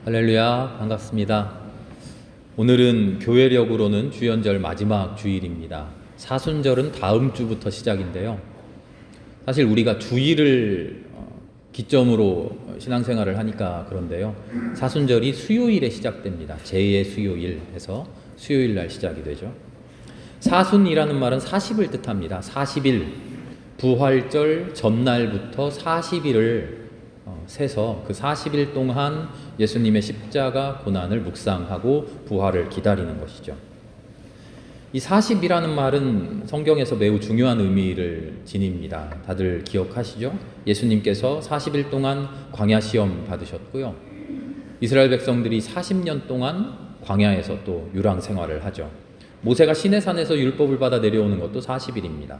할렐루야, 반갑습니다. 오늘은 교회력으로는 주연절 마지막 주일입니다. 사순절은 다음 주부터 시작인데요. 사실 우리가 주일을 기점으로 신앙생활을 하니까 그런데요. 사순절이 수요일에 시작됩니다. 제2의 수요일 해서 수요일 날 시작이 되죠. 사순이라는 말은 40을 뜻합니다. 40일, 부활절 전날부터 40일을 세서 그 40일 동안 예수님의 십자가 고난을 묵상하고 부활을 기다리는 것이죠. 이 40이라는 말은 성경에서 매우 중요한 의미를 지닙니다. 다들 기억하시죠? 예수님께서 40일 동안 광야 시험 받으셨고요. 이스라엘 백성들이 40년 동안 광야에서 또 유랑 생활을 하죠. 모세가 시내산에서 율법을 받아 내려오는 것도 40일입니다.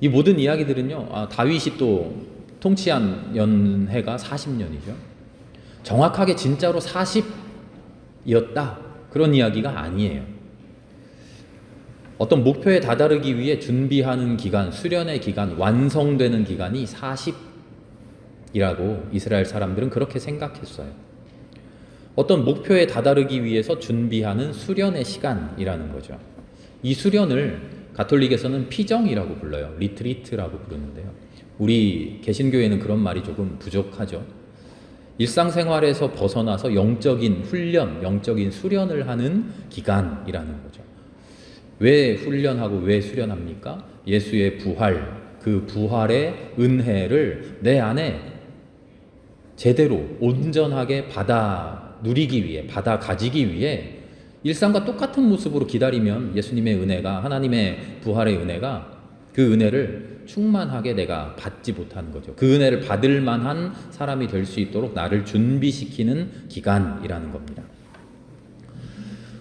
이 모든 이야기들은요, 다윗이 또 통치한 연해가 40년이죠. 정확하게 진짜로 40이었다. 그런 이야기가 아니에요. 어떤 목표에 다다르기 위해 준비하는 기간, 수련의 기간, 완성되는 기간이 40이라고 이스라엘 사람들은 그렇게 생각했어요. 어떤 목표에 다다르기 위해서 준비하는 수련의 시간이라는 거죠. 이 수련을 가톨릭에서는 피정이라고 불러요. 리트리트라고 부르는데요. 우리 개신교회는 그런 말이 조금 부족하죠. 일상생활에서 벗어나서 영적인 훈련, 영적인 수련을 하는 기간이라는 거죠. 왜 훈련하고 왜 수련합니까? 예수의 부활, 그 부활의 은혜를 내 안에 제대로 온전하게 받아 누리기 위해, 받아 가지기 위해 일상과 똑같은 모습으로 기다리면 예수님의 은혜가, 하나님의 부활의 은혜가 그 은혜를 충만하게 내가 받지 못하는 거죠. 그 은혜를 받을 만한 사람이 될 수 있도록 나를 준비시키는 기간이라는 겁니다.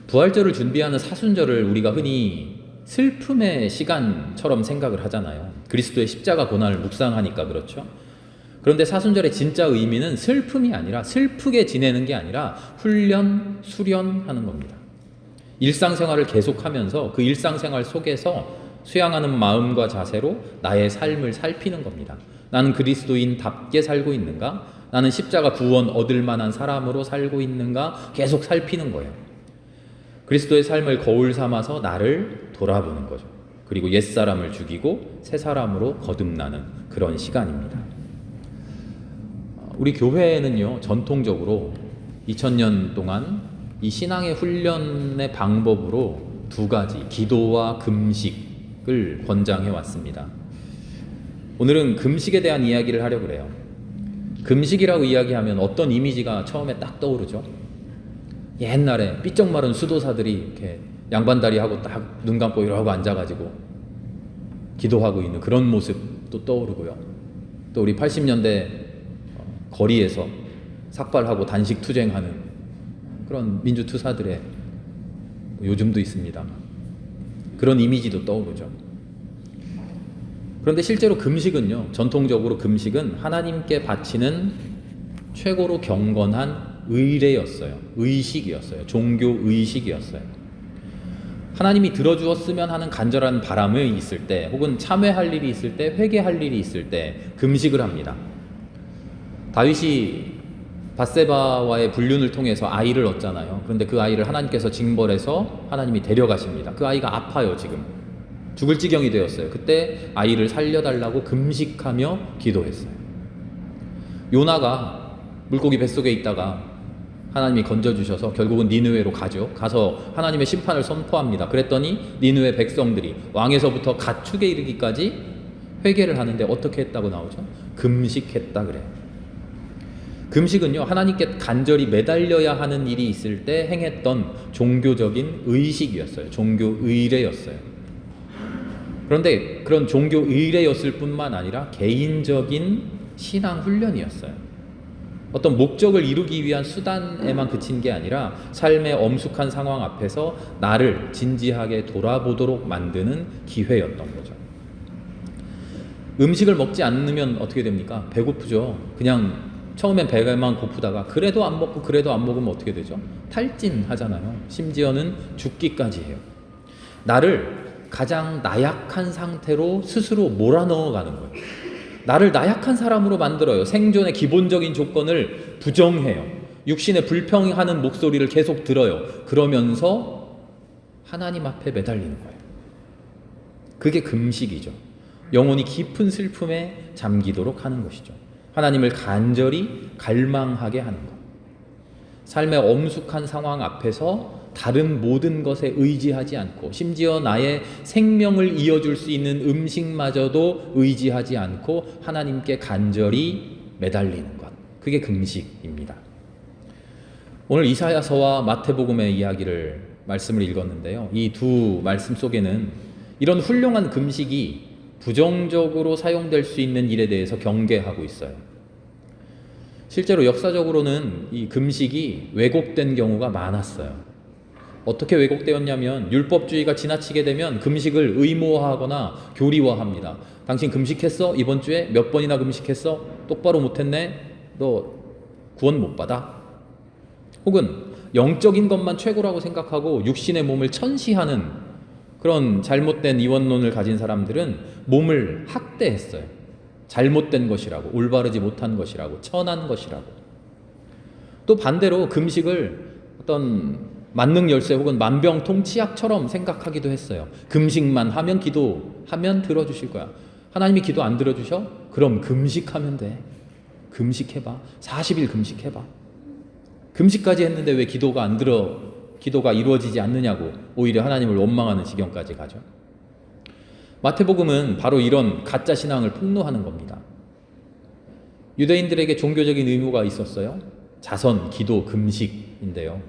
부활절을 준비하는 사순절을 우리가 흔히 슬픔의 시간처럼 생각을 하잖아요. 그리스도의 십자가 고난을 묵상하니까 그렇죠. 그런데 사순절의 진짜 의미는 슬픔이 아니라, 슬프게 지내는 게 아니라 훈련, 수련하는 겁니다. 일상생활을 계속하면서 그 일상생활 속에서 수양하는 마음과 자세로 나의 삶을 살피는 겁니다. 나는 그리스도인답게 살고 있는가? 나는 십자가 구원 얻을 만한 사람으로 살고 있는가? 계속 살피는 거예요. 그리스도의 삶을 거울 삼아서 나를 돌아보는 거죠. 그리고 옛사람을 죽이고 새 사람으로 거듭나는 그런 시간입니다. 우리 교회에는요, 전통적으로 2000년 동안 이 신앙의 훈련의 방법으로 두 가지, 기도와 금식을 권장해 왔습니다. 오늘은 금식에 대한 이야기를 하려고 그래요. 금식이라고 이야기하면 어떤 이미지가 처음에 딱 떠오르죠? 옛날에 삐쩍 마른 수도사들이 이렇게 양반다리 하고 딱 눈 감고 이러고 앉아가지고 기도하고 있는 그런 모습도 떠오르고요. 또 우리 80년대 거리에서 삭발하고 단식 투쟁하는 그런 민주투사들의 요즘도 있습니다. 그런 이미지도 떠오르죠. 그런데 실제로 금식은요, 전통적으로 금식은 하나님께 바치는 최고로 경건한 의례였어요. 의식이었어요. 종교 의식이었어요. 하나님이 들어주었으면 하는 간절한 바람이 있을 때, 혹은 참회할 일이 있을 때, 회개할 일이 있을 때 금식을 합니다. 다윗이 밧세바와의 불륜을 통해서 아이를 얻잖아요. 그런데 그 아이를 하나님께서 징벌해서 하나님이 데려가십니다. 그 아이가 아파요. 지금 죽을 지경이 되었어요. 그때 아이를 살려달라고 금식하며 기도했어요. 요나가 물고기 뱃속에 있다가 하나님이 건져주셔서 결국은 니느웨로 가죠. 가서 하나님의 심판을 선포합니다. 그랬더니 니느웨 백성들이 왕에서부터 가축에 이르기까지 회개를 하는데 어떻게 했다고 나오죠? 금식했다 그래요. 금식은요, 하나님께 간절히 매달려야 하는 일이 있을 때 행했던 종교적인 의식이었어요. 종교 의례였어요. 그런데 그런 종교 의례였을 뿐만 아니라 개인적인 신앙 훈련이었어요. 어떤 목적을 이루기 위한 수단에만 그친 게 아니라 삶의 엄숙한 상황 앞에서 나를 진지하게 돌아보도록 만드는 기회였던 거죠. 음식을 먹지 않으면 어떻게 됩니까? 배고프죠. 그냥 처음엔 배만 고프다가 그래도 안 먹고 그래도 안 먹으면 어떻게 되죠? 탈진하잖아요. 심지어는 죽기까지 해요. 나를 가장 나약한 상태로 스스로 몰아넣어가는 거예요. 나를 나약한 사람으로 만들어요. 생존의 기본적인 조건을 부정해요. 육신에 불평하는 목소리를 계속 들어요. 그러면서 하나님 앞에 매달리는 거예요. 그게 금식이죠. 영혼이 깊은 슬픔에 잠기도록 하는 것이죠. 하나님을 간절히 갈망하게 하는 것. 삶의 엄숙한 상황 앞에서 다른 모든 것에 의지하지 않고, 심지어 나의 생명을 이어줄 수 있는 음식마저도 의지하지 않고 하나님께 간절히 매달리는 것. 그게 금식입니다. 오늘 이사야서와 마태복음의 말씀을 읽었는데요. 이 두 말씀 속에는 이런 훌륭한 금식이 부정적으로 사용될 수 있는 일에 대해서 경계하고 있어요. 실제로 역사적으로는 이 금식이 왜곡된 경우가 많았어요. 어떻게 왜곡되었냐면, 율법주의가 지나치게 되면 금식을 의무화하거나 교리화합니다. 당신 금식했어? 이번 주에 몇 번이나 금식했어? 똑바로 못했네? 너 구원 못 받아? 혹은 영적인 것만 최고라고 생각하고 육신의 몸을 천시하는 그런 잘못된 이원론을 가진 사람들은 몸을 학대했어요. 잘못된 것이라고, 올바르지 못한 것이라고, 천한 것이라고. 또 반대로 금식을 어떤 만능 열쇠 혹은 만병통치약처럼 생각하기도 했어요. 금식만 하면, 기도하면 들어주실 거야. 하나님이 기도 안 들어주셔? 그럼 금식하면 돼. 금식해봐. 40일 금식해봐. 금식까지 했는데 왜 기도가 이루어지지 않느냐고 오히려 하나님을 원망하는 지경까지 가죠. 마태복음은 바로 이런 가짜 신앙을 폭로하는 겁니다. 유대인들에게 종교적인 의무가 있었어요. 자선, 기도, 금식인데요.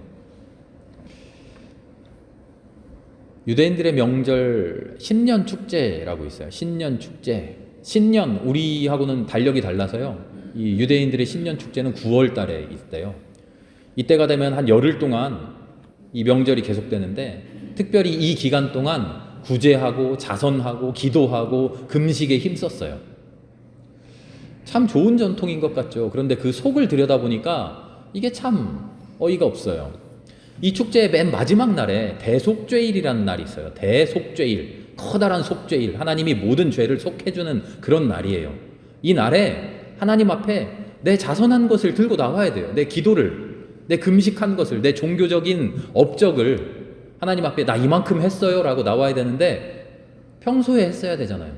유대인들의 명절 신년 축제라고 있어요. 신년 축제. 신년, 우리하고는 달력이 달라서요. 이 유대인들의 신년 축제는 9월 달에 있대요. 이때가 되면 한 열흘 동안 이 명절이 계속되는데, 특별히 이 기간 동안 구제하고 자선하고 기도하고 금식에 힘썼어요. 참 좋은 전통인 것 같죠. 그런데 그 속을 들여다보니까 이게 참 어이가 없어요. 이 축제의 맨 마지막 날에 대속죄일이라는 날이 있어요. 대속죄일, 커다란 속죄일, 하나님이 모든 죄를 속해주는 그런 날이에요. 이 날에 하나님 앞에 내 자선한 것을 들고 나와야 돼요. 내 기도를, 내 금식한 것을, 내 종교적인 업적을 하나님 앞에 나 이만큼 했어요 라고 나와야 되는데 평소에 했어야 되잖아요.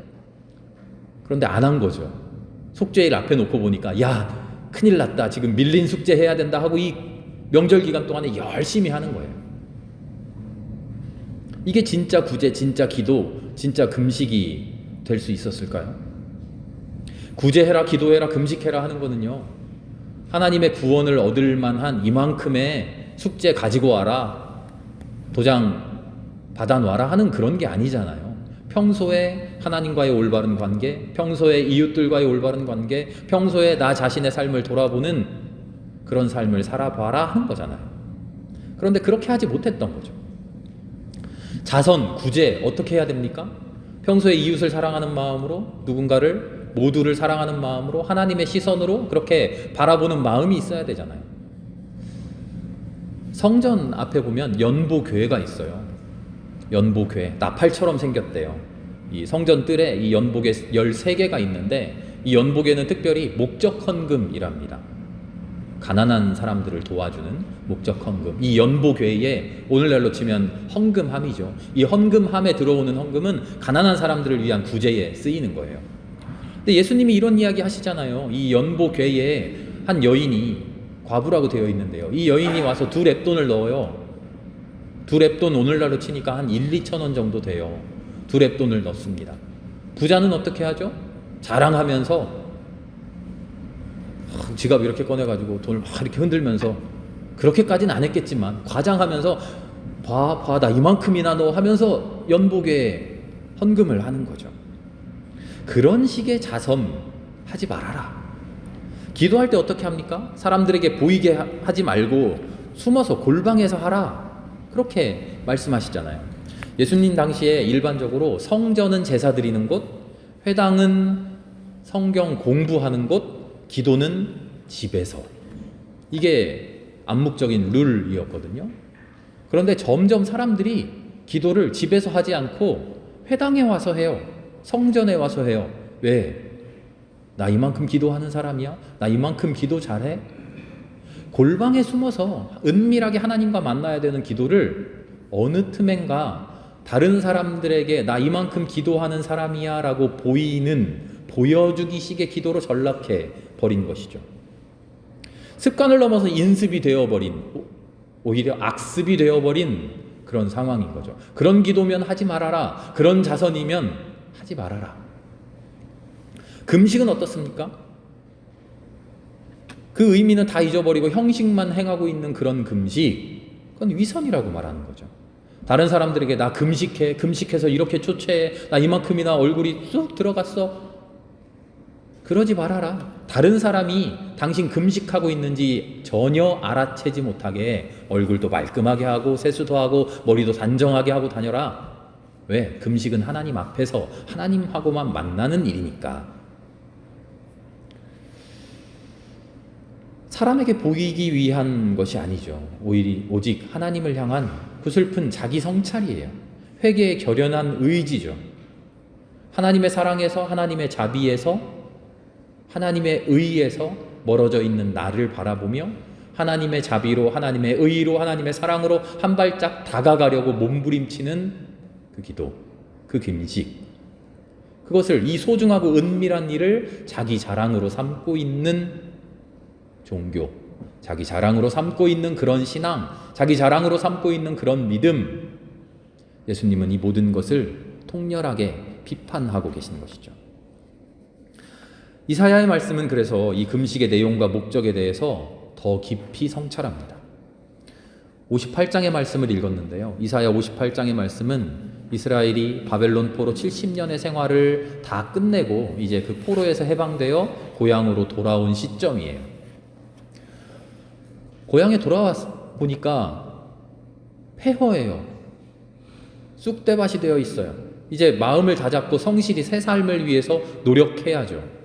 그런데 안 한 거죠. 속죄일 앞에 놓고 보니까 야, 큰일 났다, 지금 밀린 숙제 해야 된다 하고 이 명절 기간 동안에 열심히 하는 거예요. 이게 진짜 구제, 진짜 기도, 진짜 금식이 될 수 있었을까요? 구제해라, 기도해라, 금식해라 하는 거는요, 하나님의 구원을 얻을 만한 이만큼의 숙제 가지고 와라, 도장 받아놔라 하는 그런 게 아니잖아요. 평소에 하나님과의 올바른 관계, 평소에 이웃들과의 올바른 관계, 평소에 나 자신의 삶을 돌아보는 그런 삶을 살아봐라 하는 거잖아요. 그런데 그렇게 하지 못했던 거죠. 자선, 구제 어떻게 해야 됩니까? 평소에 이웃을 사랑하는 마음으로, 누군가를, 모두를 사랑하는 마음으로, 하나님의 시선으로 그렇게 바라보는 마음이 있어야 되잖아요. 성전 앞에 보면 연보궤가 있어요. 연보궤, 나팔처럼 생겼대요. 이 성전 뜰에 이 연보궤 13개가 있는데, 이 연보궤는 특별히 목적 헌금이랍니다. 가난한 사람들을 도와주는 목적 헌금. 이 연보궤에 오늘날로 치면 헌금함이죠. 이 헌금함에 들어오는 헌금은 가난한 사람들을 위한 구제에 쓰이는 거예요. 근데 예수님이 이런 이야기 하시잖아요. 이 연보궤에 한 여인이, 과부라고 되어 있는데요, 이 여인이 와서 2렙돈을 넣어요. 2렙돈 오늘날로 치니까 한 1-2천 원 정도 돼요. 2렙돈을 넣습니다. 부자는 어떻게 하죠? 자랑하면서 지갑 이렇게 꺼내가지고 돈을 막 이렇게 흔들면서, 그렇게까지는 안 했겠지만 과장하면서 봐 나 이만큼이나 넣어 하면서 연복에 헌금을 하는 거죠. 그런 식의 자선 하지 말아라. 기도할 때 어떻게 합니까? 사람들에게 보이게 하지 말고 숨어서 골방에서 하라, 그렇게 말씀하시잖아요. 예수님 당시에 일반적으로 성전은 제사 드리는 곳, 회당은 성경 공부하는 곳, 기도는 집에서, 이게 암묵적인 룰이었거든요. 그런데 점점 사람들이 기도를 집에서 하지 않고 회당에 와서 해요. 성전에 와서 해요. 왜? 나 이만큼 기도하는 사람이야? 나 이만큼 기도 잘해? 골방에 숨어서 은밀하게 하나님과 만나야 되는 기도를 어느 틈엔가 다른 사람들에게 나 이만큼 기도하는 사람이야 라고 보여주기 식의 기도로 전락해 버린 것이죠. 습관을 넘어서 인습이 되어버린, 오히려 악습이 되어버린 그런 상황인 거죠. 그런 기도면 하지 말아라. 그런 자선이면 하지 말아라. 금식은 어떻습니까? 그 의미는 다 잊어버리고 형식만 행하고 있는 그런 금식, 그건 위선이라고 말하는 거죠. 다른 사람들에게 나 금식해, 금식해서 이렇게 초췌해, 나 이만큼이나 얼굴이 쑥 들어갔어. 그러지 말아라. 다른 사람이 당신 금식하고 있는지 전혀 알아채지 못하게 얼굴도 말끔하게 하고 세수도 하고 머리도 단정하게 하고 다녀라. 왜? 금식은 하나님 앞에서 하나님하고만 만나는 일이니까. 사람에게 보이기 위한 것이 아니죠. 오직 하나님을 향한 구슬픈 자기 성찰이에요. 회개의 결연한 의지죠. 하나님의 사랑에서, 하나님의 자비에서, 하나님의 의에서 멀어져 있는 나를 바라보며 하나님의 자비로, 하나님의 의로, 하나님의 사랑으로 한 발짝 다가가려고 몸부림치는 그 기도, 그 금식, 그것을, 이 소중하고 은밀한 일을 자기 자랑으로 삼고 있는 종교, 자기 자랑으로 삼고 있는 그런 신앙, 자기 자랑으로 삼고 있는 그런 믿음, 예수님은 이 모든 것을 통렬하게 비판하고 계시는 것이죠. 이사야의 말씀은 그래서 이 금식의 내용과 목적에 대해서 더 깊이 성찰합니다. 58장의 말씀을 읽었는데요. 이사야 58장의 말씀은 이스라엘이 바벨론 포로 70년의 생활을 다 끝내고 이제 그 포로에서 해방되어 고향으로 돌아온 시점이에요. 고향에 돌아와 보니까 폐허해요. 쑥대밭이 되어 있어요. 이제 마음을 다잡고 성실히 새 삶을 위해서 노력해야죠.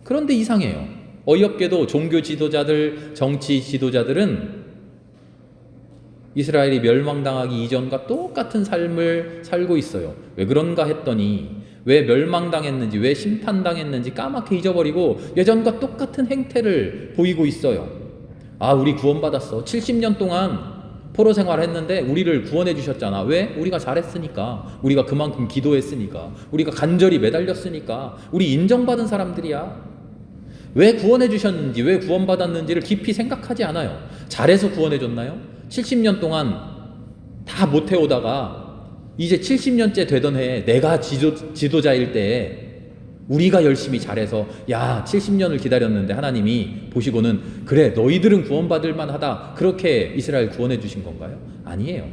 그런데 이상해요. 어이없게도 종교 지도자들, 정치 지도자들은 이스라엘이 멸망당하기 이전과 똑같은 삶을 살고 있어요. 왜 그런가 했더니, 왜 멸망당했는지, 왜 심판당했는지 까맣게 잊어버리고 예전과 똑같은 행태를 보이고 있어요. 아, 우리 구원받았어. 70년 동안 포로 생활했는데 우리를 구원해 주셨잖아. 왜? 우리가 잘했으니까. 우리가 그만큼 기도했으니까. 우리가 간절히 매달렸으니까. 우리 인정받은 사람들이야. 왜 구원해 주셨는지, 왜 구원받았는지를 깊이 생각하지 않아요. 잘해서 구원해 줬나요? 70년 동안 다 못해오다가 이제 70년째 되던 해에 내가 지도자일 때에 우리가 열심히 잘해서, 야, 70년을 기다렸는데 하나님이 보시고는 그래, 너희들은 구원받을 만하다, 그렇게 이스라엘 구원해 주신 건가요? 아니에요.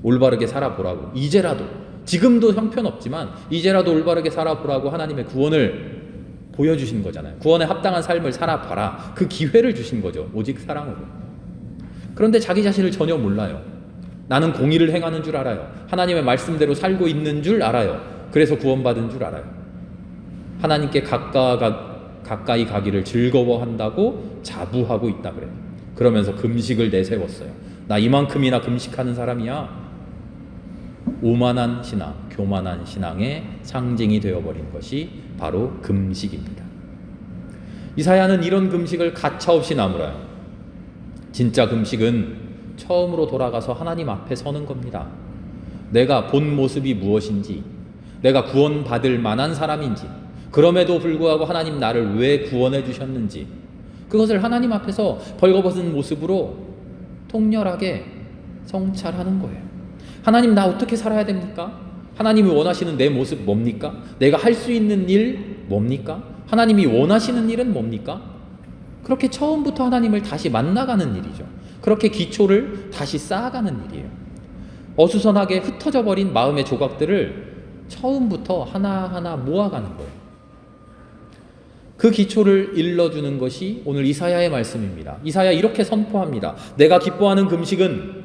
올바르게 살아보라고, 이제라도, 지금도 형편없지만 이제라도 올바르게 살아보라고 하나님의 구원을 보여주신 거잖아요. 구원에 합당한 삶을 살아봐라, 그 기회를 주신 거죠. 오직 사랑으로. 그런데 자기 자신을 전혀 몰라요. 나는 공의를 행하는 줄 알아요. 하나님의 말씀대로 살고 있는 줄 알아요. 그래서 구원받은 줄 알아요. 하나님께 가까이 가기를 즐거워한다고 자부하고 있다 그래요. 그러면서 금식을 내세웠어요. 나 이만큼이나 금식하는 사람이야. 오만한 신앙, 교만한 신앙의 상징이 되어버린 것이 바로 금식입니다. 이사야는 이런 금식을 가차없이 나무라요. 진짜 금식은 처음으로 돌아가서 하나님 앞에 서는 겁니다. 내가 본 모습이 무엇인지, 내가 구원받을 만한 사람인지, 그럼에도 불구하고 하나님 나를 왜 구원해 주셨는지, 그것을 하나님 앞에서 벌거벗은 모습으로 통렬하게 성찰하는 거예요. 하나님, 나 어떻게 살아야 됩니까? 하나님이 원하시는 내 모습 뭡니까? 내가 할 수 있는 일 뭡니까? 하나님이 원하시는 일은 뭡니까? 그렇게 처음부터 하나님을 다시 만나가는 일이죠. 그렇게 기초를 다시 쌓아가는 일이에요. 어수선하게 흩어져 버린 마음의 조각들을 처음부터 하나하나 모아가는 거예요. 그 기초를 일러주는 것이 오늘 이사야의 말씀입니다. 이사야 이렇게 선포합니다. 내가 기뻐하는 금식은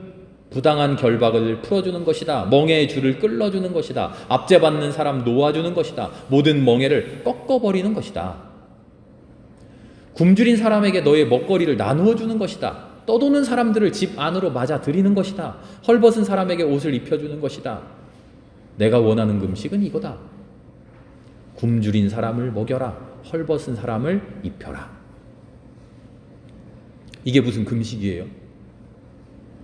부당한 결박을 풀어주는 것이다. 멍에의 줄을 끌어주는 것이다. 압제받는 사람 놓아주는 것이다. 모든 멍에를 꺾어버리는 것이다. 굶주린 사람에게 너의 먹거리를 나누어 주는 것이다. 떠도는 사람들을 집 안으로 맞아들이는 것이다. 헐벗은 사람에게 옷을 입혀주는 것이다. 내가 원하는 금식은 이거다. 굶주린 사람을 먹여라. 헐벗은 사람을 입혀라. 이게 무슨 금식이에요?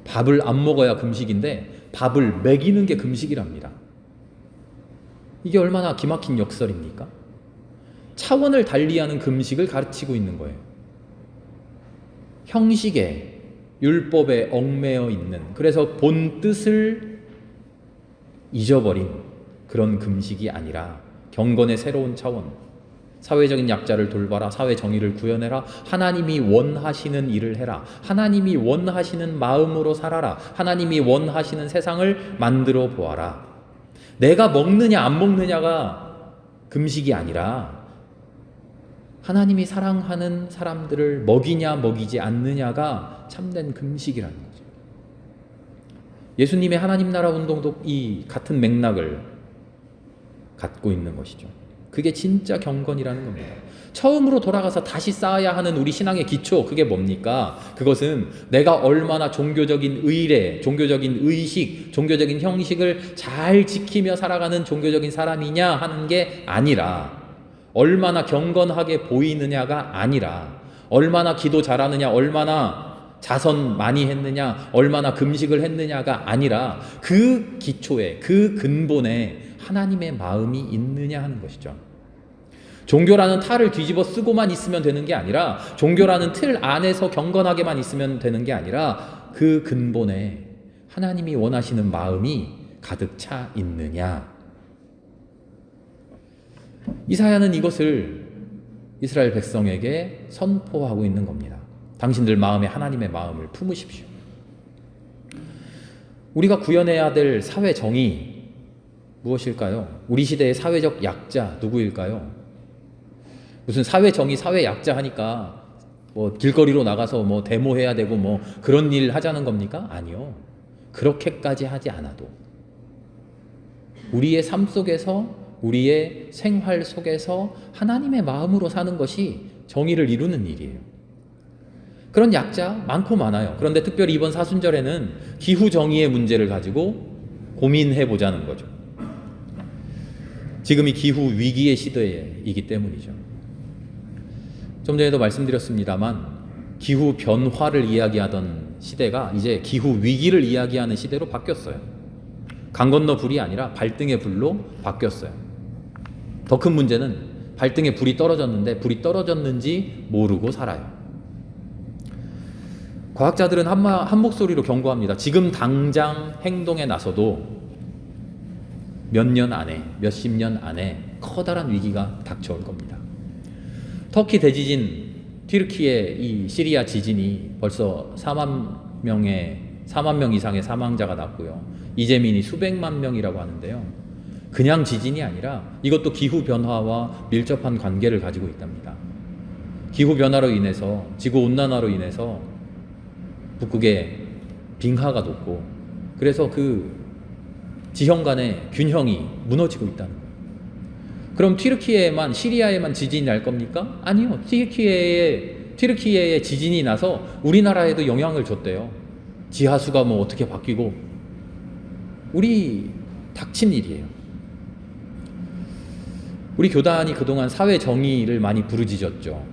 밥을 안 먹어야 금식인데 밥을 먹이는 게 금식이랍니다. 이게 얼마나 기막힌 역설입니까? 차원을 달리하는 금식을 가르치고 있는 거예요. 형식에, 율법에 얽매여 있는, 그래서 본 뜻을 잊어버린 그런 금식이 아니라 경건의 새로운 차원, 사회적인 약자를 돌봐라, 사회 정의를 구현해라, 하나님이 원하시는 일을 해라, 하나님이 원하시는 마음으로 살아라, 하나님이 원하시는 세상을 만들어 보아라. 내가 먹느냐 안 먹느냐가 금식이 아니라 하나님이 사랑하는 사람들을 먹이냐 먹이지 않느냐가 참된 금식이라는 거죠. 예수님의 하나님 나라 운동도 이 같은 맥락을 갖고 있는 것이죠. 그게 진짜 경건이라는 겁니다. 처음으로 돌아가서 다시 쌓아야 하는 우리 신앙의 기초, 그게 뭡니까? 그것은 내가 얼마나 종교적인 의례, 종교적인 의식, 종교적인 형식을 잘 지키며 살아가는 종교적인 사람이냐 하는 게 아니라, 얼마나 경건하게 보이느냐가 아니라, 얼마나 기도 잘하느냐, 얼마나 자선 많이 했느냐, 얼마나 금식을 했느냐가 아니라 그 기초에, 그 근본에 하나님의 마음이 있느냐 하는 것이죠. 종교라는 탈을 뒤집어 쓰고만 있으면 되는 게 아니라, 종교라는 틀 안에서 경건하게만 있으면 되는 게 아니라 그 근본에 하나님이 원하시는 마음이 가득 차 있느냐. 이사야는 이것을 이스라엘 백성에게 선포하고 있는 겁니다. 당신들 마음에 하나님의 마음을 품으십시오. 우리가 구현해야 될 사회 정의 무엇일까요? 우리 시대의 사회적 약자 누구일까요? 무슨 사회 정의, 사회 약자 하니까 뭐 길거리로 나가서 뭐 데모해야 되고 뭐 그런 일 하자는 겁니까? 아니요. 그렇게까지 하지 않아도 우리의 삶 속에서, 우리의 생활 속에서 하나님의 마음으로 사는 것이 정의를 이루는 일이에요. 그런 약자 많고 많아요. 그런데 특별히 이번 사순절에는 기후 정의의 문제를 가지고 고민해 보자는 거죠. 지금이 기후 위기의 시대이기 때문이죠. 좀 전에도 말씀드렸습니다만 기후 변화를 이야기하던 시대가 이제 기후 위기를 이야기하는 시대로 바뀌었어요. 강 건너 불이 아니라 발등의 불로 바뀌었어요. 더 큰 문제는 발등에 불이 떨어졌는데 불이 떨어졌는지 모르고 살아요. 과학자들은 한 목소리로 경고합니다. 지금 당장 행동에 나서도 몇 년 안에, 몇십 년 안에 커다란 위기가 닥쳐올 겁니다. 터키 대지진, 튀르키예 이 시리아 지진이 벌써 4만 명 이상의 사망자가 났고요. 이재민이 수백만 명이라고 하는데요. 그냥 지진이 아니라 이것도 기후 변화와 밀접한 관계를 가지고 있답니다. 기후 변화로 인해서, 지구 온난화로 인해서 북극의 빙하가 녹고, 그래서 그 지형 간의 균형이 무너지고 있다는 거예요. 그럼 튀르키예에만, 시리아에만 지진이 날 겁니까? 아니요. 튀르키예에 지진이 나서 우리나라에도 영향을 줬대요. 지하수가 뭐 어떻게 바뀌고, 우리 닥친 일이에요. 우리 교단이 그동안 사회 정의를 많이 부르짖었죠.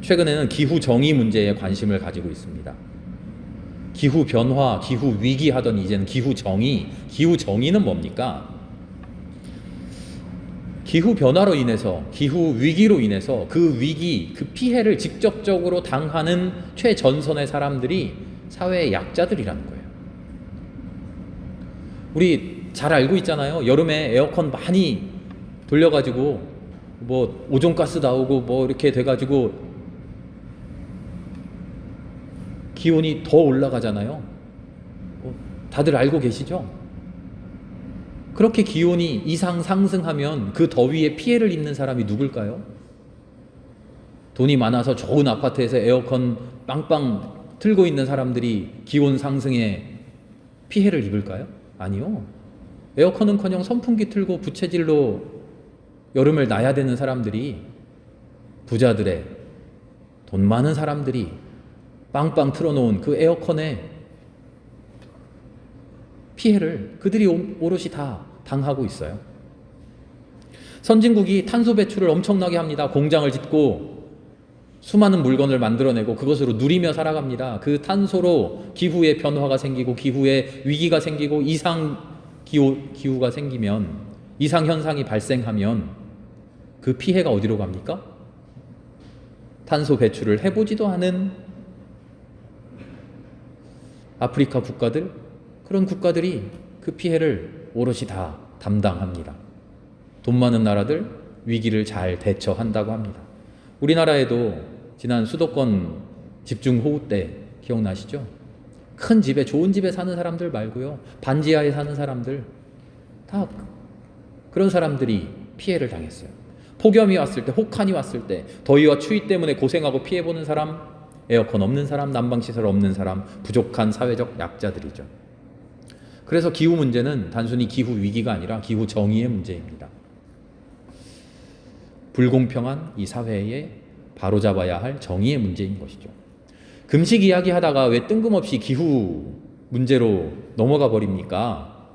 최근에는 기후 정의 문제에 관심을 가지고 있습니다. 기후 변화, 기후 위기 하더니 이제는 기후 정의. 기후 정의는 뭡니까? 기후 변화로 인해서, 기후 위기로 인해서 그 위기, 그 피해를 직접적으로 당하는 최전선의 사람들이 사회의 약자들이라는 거예요. 우리 잘 알고 있잖아요. 여름에 에어컨 많이 돌려가지고 뭐 오존가스 나오고 뭐 이렇게 돼가지고 기온이 더 올라가잖아요. 다들 알고 계시죠? 그렇게 기온이 이상 상승하면 그 더위에 피해를 입는 사람이 누굴까요? 돈이 많아서 좋은 아파트에서 에어컨 빵빵 틀고 있는 사람들이 기온 상승에 피해를 입을까요? 아니요. 에어컨은커녕 선풍기 틀고 부채질로 여름을 나야 되는 사람들이, 부자들의, 돈 많은 사람들이 빵빵 틀어놓은 그 에어컨에 피해를 그들이 오롯이 다 당하고 있어요. 선진국이 탄소 배출을 엄청나게 합니다. 공장을 짓고 수많은 물건을 만들어내고 그것으로 누리며 살아갑니다. 그 탄소로 기후의 변화가 생기고 기후의 위기가 생기고 기후가 생기면, 이상현상이 발생하면 그 피해가 어디로 갑니까? 탄소 배출을 해보지도 않은 아프리카 국가들, 그런 국가들이 그 피해를 오롯이 다 담당합니다. 돈 많은 나라들 위기를 잘 대처한다고 합니다. 우리나라에도 지난 수도권 집중호우 때 기억나시죠? 큰 집에, 좋은 집에 사는 사람들 말고요, 반지하에 사는 사람들, 다 그런 사람들이 피해를 당했어요. 폭염이 왔을 때, 혹한이 왔을 때, 더위와 추위 때문에 고생하고 피해보는 사람, 에어컨 없는 사람, 난방시설 없는 사람, 부족한 사회적 약자들이죠. 그래서 기후 문제는 단순히 기후 위기가 아니라 기후 정의의 문제입니다. 불공평한 이 사회에 바로잡아야 할 정의의 문제인 것이죠. 금식 이야기 하다가 왜 뜬금없이 기후 문제로 넘어가 버립니까?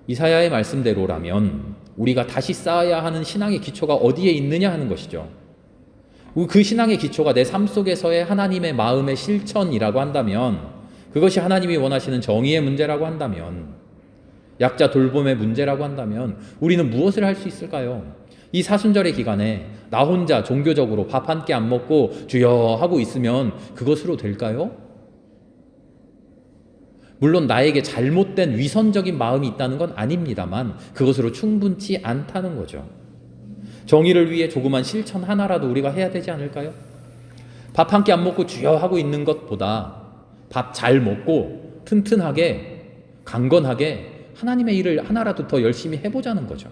이사야의 말씀대로라면 우리가 다시 쌓아야 하는 신앙의 기초가 어디에 있느냐 하는 것이죠. 그 신앙의 기초가 내 삶 속에서의 하나님의 마음의 실천이라고 한다면, 그것이 하나님이 원하시는 정의의 문제라고 한다면, 약자 돌봄의 문제라고 한다면 우리는 무엇을 할 수 있을까요? 이 사순절의 기간에 나 혼자 종교적으로 밥 한 끼 안 먹고 주여 하고 있으면 그것으로 될까요? 물론 나에게 잘못된 위선적인 마음이 있다는 건 아닙니다만 그것으로 충분치 않다는 거죠. 정의를 위해 조그만 실천 하나라도 우리가 해야 되지 않을까요? 밥 한 끼 안 먹고 주여 하고 있는 것보다 밥 잘 먹고 튼튼하게 강건하게 하나님의 일을 하나라도 더 열심히 해보자는 거죠.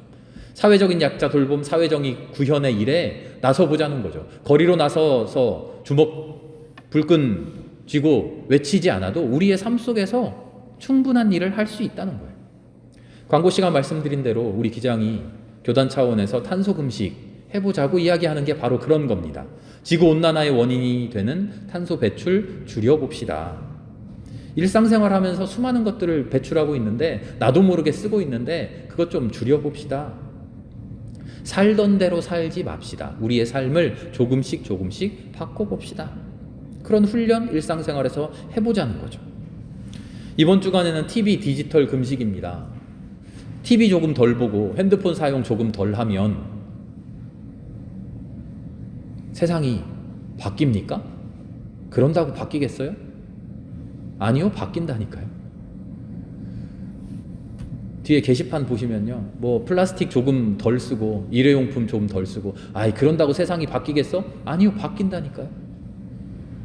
사회적인 약자 돌봄, 사회적인 구현의 일에 나서보자는 거죠. 거리로 나서서 주먹 불끈 쥐고 외치지 않아도 우리의 삶 속에서 충분한 일을 할 수 있다는 거예요. 광고 시간 말씀드린 대로 우리 기장이 교단 차원에서 탄소 금식 해보자고 이야기하는 게 바로 그런 겁니다. 지구온난화의 원인이 되는 탄소 배출 줄여봅시다. 일상생활하면서 수많은 것들을 배출하고 있는데 나도 모르게 쓰고 있는데 그것 좀 줄여봅시다. 살던 대로 살지 맙시다. 우리의 삶을 조금씩 바꿔봅시다. 그런 훈련 일상생활에서 해보자는 거죠. 이번 주간에는 TV 디지털 금식입니다. TV 조금 덜 보고 핸드폰 사용 조금 덜 하면 세상이 바뀝니까? 그런다고 바뀌겠어요? 아니요, 바뀐다니까요. 뒤에 게시판 보시면요, 뭐 플라스틱 조금 덜 쓰고 일회용품 조금 덜 쓰고, 그런다고 세상이 바뀌겠어? 아니요, 바뀐다니까요.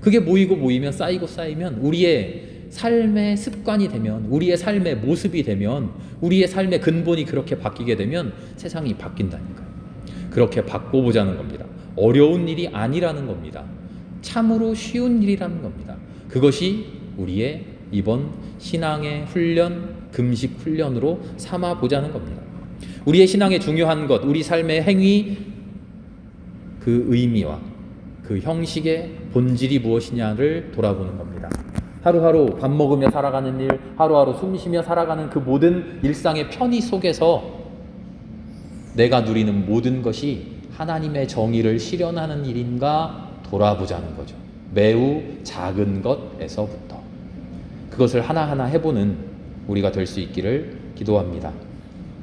그게 모이면 쌓이면 우리의 삶의 습관이 되면, 우리의 삶의 모습이 되면, 우리의 삶의 근본이 그렇게 바뀌게 되면 세상이 바뀐다니까요. 그렇게 바꿔보자는 겁니다. 어려운 일이 아니라는 겁니다. 참으로 쉬운 일이라는 겁니다. 그것이 우리의 이번 신앙의 훈련, 금식 훈련으로 삼아보자는 겁니다. 우리의 신앙의 중요한 것, 우리 삶의 행위, 그 의미와 그 형식의 본질이 무엇이냐를 돌아보는 겁니다. 하루하루 밥 먹으며 살아가는 일, 하루하루 숨 쉬며 살아가는 그 모든 일상의 편의 속에서 내가 누리는 모든 것이 하나님의 정의를 실현하는 일인가 돌아보자는 거죠. 매우 작은 것에서부터 그것을 하나하나 해보는 우리가 될 수 있기를 기도합니다.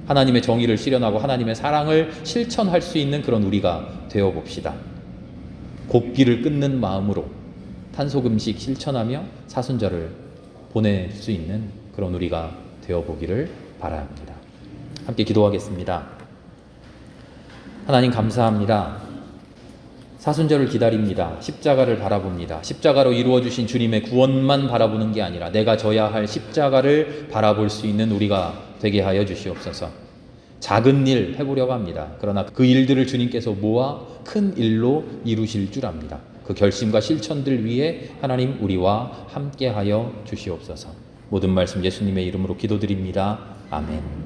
하나님의 정의를 실현하고 하나님의 사랑을 실천할 수 있는 그런 우리가 되어봅시다. 곡기를 끊는 마음으로 탄소금식 실천하며 사순절을 보낼 수 있는 그런 우리가 되어보기를 바랍니다. 함께 기도하겠습니다. 하나님 감사합니다. 사순절을 기다립니다. 십자가를 바라봅니다. 십자가로 이루어주신 주님의 구원만 바라보는 게 아니라 내가 져야 할 십자가를 바라볼 수 있는 우리가 되게 하여 주시옵소서. 작은 일 해보려고 합니다. 그러나 그 일들을 주님께서 모아 큰 일로 이루실 줄 압니다. 그 결심과 실천들 위해 하나님 우리와 함께 하여 주시옵소서. 모든 말씀 예수님의 이름으로 기도드립니다. 아멘.